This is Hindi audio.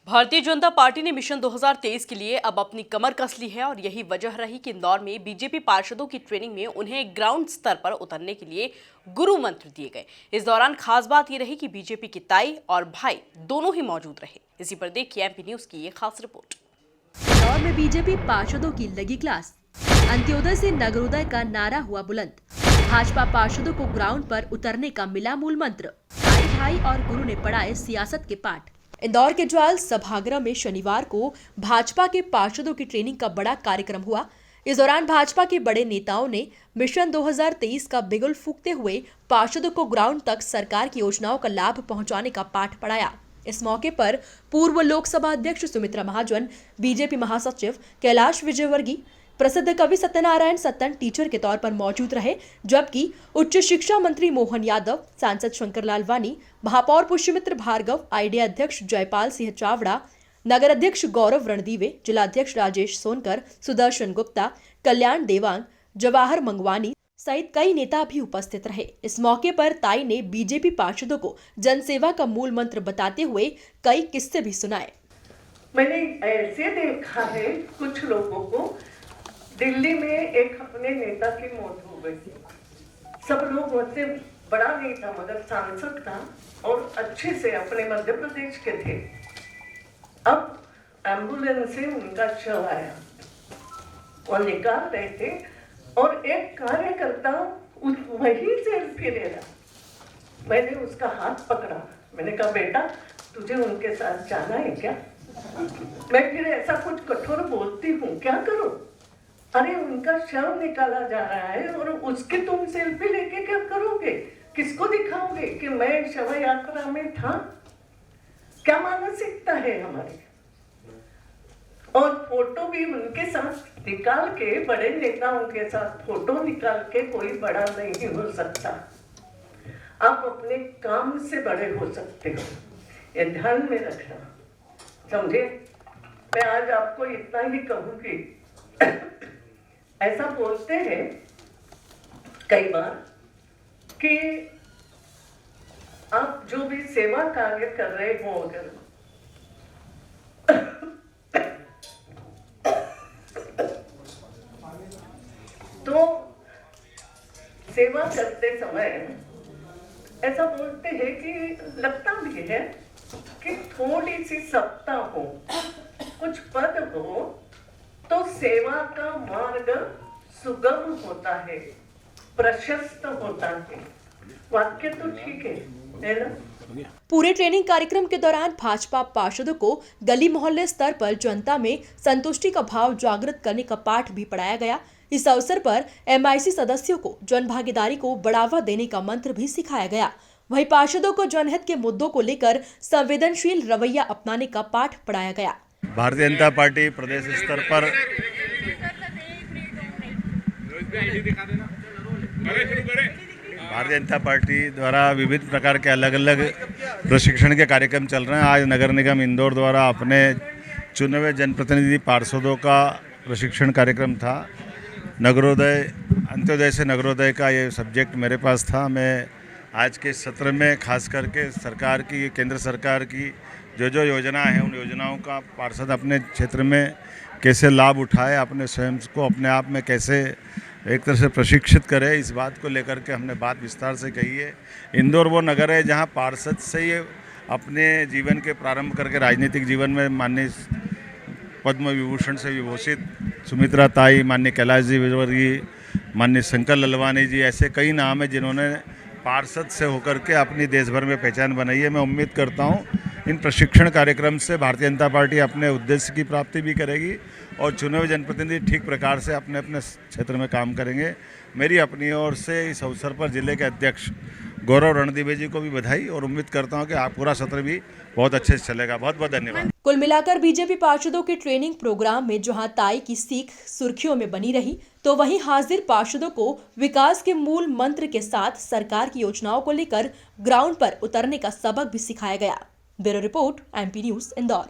भारतीय जनता पार्टी ने मिशन 2023 के लिए अब अपनी कमर कस ली है और यही वजह रही कि इंदौर में बीजेपी पार्षदों की ट्रेनिंग में उन्हें ग्राउंड स्तर पर उतरने के लिए गुरु मंत्र दिए गए। इस दौरान खास बात यह रही कि बीजेपी की ताई और भाई दोनों ही मौजूद रहे। इसी पर देखिए एमपी न्यूज की ये खास रिपोर्ट। इंदौर में बीजेपी पार्षदों की लगी क्लास। अंत्योदय से नगरोदय का नारा हुआ बुलंद। भाजपा पार्षदों को ग्राउंड पर उतरने का मिला मूल मंत्र। ताई भाई और गुरु ने पढ़ाए सियासत के पाठ। इंदौर के ज्वाल सभागृह में शनिवार को भाजपा के पार्षदों की ट्रेनिंग का बड़ा कार्यक्रम हुआ। इस दौरान भाजपा के बड़े नेताओं ने मिशन 2023 का बिगुल फूंकते हुए पार्षदों को ग्राउंड तक सरकार की योजनाओं का लाभ पहुंचाने का पाठ पढ़ाया। इस मौके पर पूर्व लोकसभा अध्यक्ष सुमित्रा महाजन, बीजेपी महासचिव कैलाश विजयवर्गीय, प्रसिद्ध कवि सत्यनारायण सत्तन टीचर के तौर पर मौजूद रहे, जबकि उच्च शिक्षा मंत्री मोहन यादव, सांसद शंकर लालवानी, महापौर पुष्यमित्र भार्गव, आईडिया अध्यक्ष जयपाल सिंह चावड़ा, नगर अध्यक्ष गौरव रणदीवे, जिलाध्यक्ष राजेश सोनकर, सुदर्शन गुप्ता, कल्याण देवांग, जवाहर मंगवानी सहित कई नेता भी उपस्थित रहे। इस मौके पर ताई ने बीजेपी पार्षदों को जनसेवा का मूल मंत्र बताते हुए कई किस्से भी सुनाए। मैंने ऐसे देखा है कुछ लोगों को, दिल्ली में एक अपने नेता की मौत हो गई। सब लोग उससे बड़ा नहीं था मगर सांसद था और अच्छे से अपने मध्य प्रदेश के थे। अब एम्बुलेंस से उनका शव आया, वो निकाल रहे थे और एक कार्यकर्ता वही सेल्फी ले रहा। मैंने उसका हाथ पकड़ा, मैंने कहा बेटा तुझे उनके साथ जाना है क्या? मैं फिर ऐसा कुछ कठोर बोलती हूँ, क्या करूं? अरे उनका शव निकाला जा रहा है और उसके तुम सेल्फी लेके क्या करोगे? किसको दिखाओगे कि मैं शव यात्रा में था? क्या मानसिकता है हमारी? और फोटो भी उनके साथ निकाल के, बड़े नेताओं के साथ फोटो निकाल के कोई बड़ा नहीं हो सकता। आप अपने काम से बड़े हो सकते हो, ये ध्यान में रखना, समझे? मैं आज आपको इतना ही कहूंगी। ऐसा बोलते हैं कई बार कि आप जो भी सेवा कार्य कर रहे हो, अगर तो सेवा करते समय ऐसा बोलते हैं कि लगता भी है कि थोड़ी सी सत्ता हो, कुछ पद हो तो सेवा का मार्ग सुगम होता है, प्रशस्त होता है। वाक्य तो ठीक है ना? पूरे ट्रेनिंग कार्यक्रम के दौरान भाजपा पार्षदों को गली मोहल्ले स्तर पर जनता में संतुष्टि का भाव जागृत करने का पाठ भी पढ़ाया गया। इस अवसर पर एमआईसी सदस्यों को जन भागीदारी को बढ़ावा देने का मंत्र भी सिखाया गया। वहीं पार्षदों को जनहित के मुद्दों को लेकर संवेदनशील रवैया अपनाने का पाठ पढ़ाया गया। भारतीय जनता पार्टी प्रदेश स्तर पर भारतीय जनता पार्टी द्वारा विविध प्रकार के अलग अलग प्रशिक्षण के कार्यक्रम चल रहे हैं। आज नगर निगम इंदौर द्वारा अपने चुने हुए जनप्रतिनिधि पार्षदों का प्रशिक्षण कार्यक्रम था। नगरोदय, अंत्योदय से नगरोदय का ये सब्जेक्ट मेरे पास था। मैं आज के सत्र में खास करके सरकार की, केंद्र सरकार की जो योजना है, उन योजनाओं का पार्षद अपने क्षेत्र में कैसे लाभ उठाए, अपने स्वयं को अपने आप में कैसे एक तरह से प्रशिक्षित करे, इस बात को लेकर के हमने बात विस्तार से कही है। इंदौर वो नगर है जहां पार्षद से ही अपने जीवन के प्रारंभ करके राजनीतिक जीवन में माननीय पद्म विभूषण से विभूषित सुमित्रा ताई, माननीय कैलाश जी विजयवर्गीय, माननीय शंकर लालवानी जी, ऐसे कई नाम हैं जिन्होंने पार्षद से होकर के अपनी देश भर में पहचान बनाई है। मैं उम्मीद करता हूँ इन प्रशिक्षण कार्यक्रम से भारतीय जनता पार्टी अपने उद्देश्य की प्राप्ति भी करेगी और चुने हुए जनप्रतिनिधि ठीक प्रकार से अपने अपने क्षेत्र में काम करेंगे। मेरी अपनी ओर से इस अवसर पर जिले के अध्यक्ष गौरव रणदीवे जी को भी बधाई और उम्मीद करता हूं कि आप पूरा सत्र भी बहुत अच्छे से चलेगा। बहुत बहुत धन्यवाद। कुल मिलाकर बीजेपी पार्षदों के ट्रेनिंग प्रोग्राम में जहां ताई की सीख सुर्खियों में बनी रही, तो वहीं हाजिर पार्षदों को विकास के मूल मंत्र के साथ सरकार की योजनाओं को लेकर ग्राउंड पर उतरने का सबक भी सिखाया गया। Bureau report, MP news, Indore.